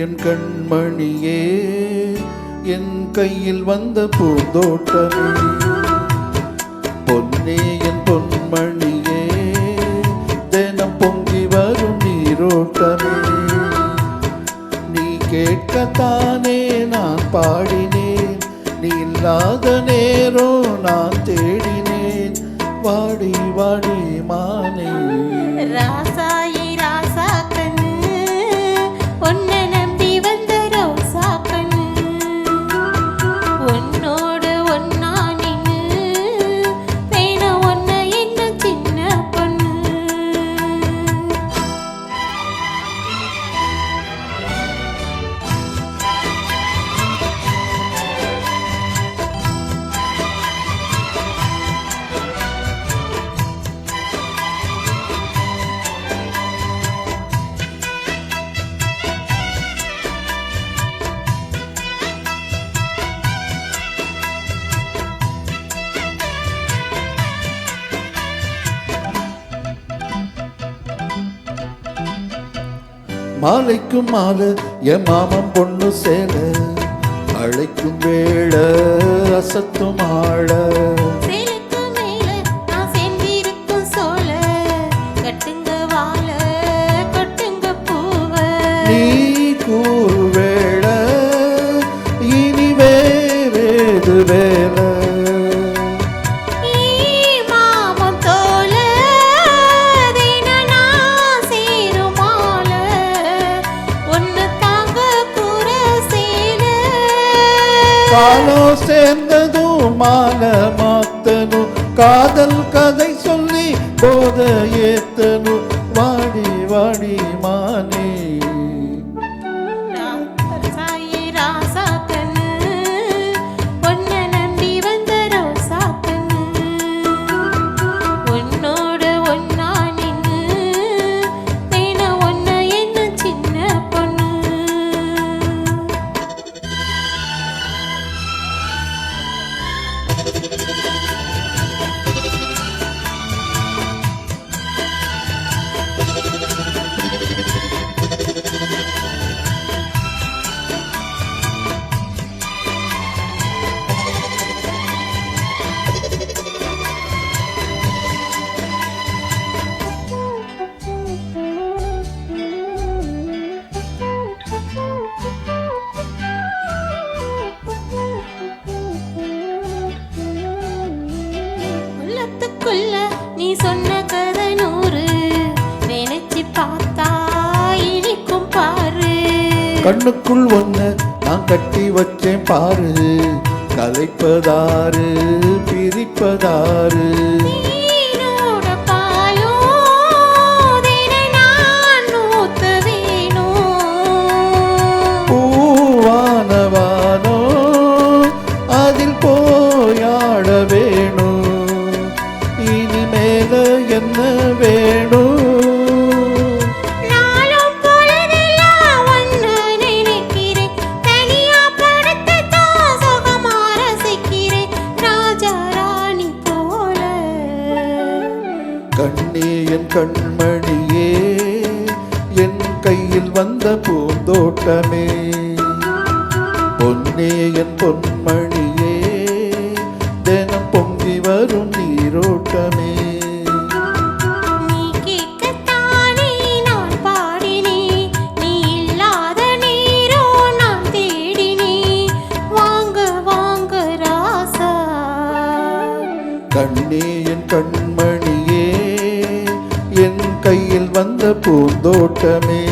என் கண்மணியே என் கையில் வந்த பூந்தோட்டமே பொன்னே என் பொன்மணியே தினம் பொங்கி வரும் நீரோட்டமே நீ கேட்கத்தானே நான் பாடினேன் நீ இல்லாத நேரம் நான் தேடினேன் வாடி வாடி மானே ராசாயி ராசா கண்ணு உன்னை நம்பி வந்த ரோசா கண்ணு உன்னோடு ஒன்னா நின்னு வேண ஒன்ன என்ன சின்ன பொண்ணு மாலைக்கும் மாலை என் மாமன் பொண்ணு சேல அழைக்கும் வேளை அசத்தும் ஆழ சேலுக்கு மேல நான் சேர்ந்திருக்கும் சோல கட்டுங்க வாழ கொட்டுங்க பூவ நீ கூறு வேளை இனி வேறேது வேலை மாமன் தோல தின நான் சேரும் மால ஒன்னு தாங்க கூற சேல காலம் சேர்ந்ததும் மாலை மாத்தனும் காதல் கதை சொல்லி போத ஏத்தனும் வாடி வாடி மானே ராசாயி ராசா கண்ணு உன்னை நம்பி வந்த ரோசா கண்ணு உன்னோடு ஒன்னா நின்னு வேண ஒன்ன என்ன சின்ன பொண்ணு உள்ளத்துக்குள்ள நீ சொன்ன கதை நூறு நினைச்சு பார்த்தா இனிக்கும் பாரு கண்ணுக்குள் ஒன்ன நான் கட்டி வச்சேன் பாரு கலைப்பதாரு பிரிப்பதாரு நீரோட பாலும் தினை நான் ஊத்த வேணும் பூவானவானோ அதில் போயாட வேணும் இனிமேல என்ன வேணும் நாளும் பொழுதெல்லாம் ஒன்னு நினைக்கிறேன் தனியா படுத்துதான் சுகமா ரசிக்கிறேன் ராஜா ராணி போல கண்ணே என் கண்மணியே என் கையில் வந்த பூந்தோட்டமே பொன்னே என் பொன்மணியே தினம் பொங்கி வரும் நீரோட்டமே நீ கேட்கத்தானே நான் பாடினேன் நீ இல்லாத நேரம் நான் தேடினேன் வாங்க வாங்க ராசா கண்ணே என் கண்மணியே என் கையில் வந்த பூந்தோட்டமே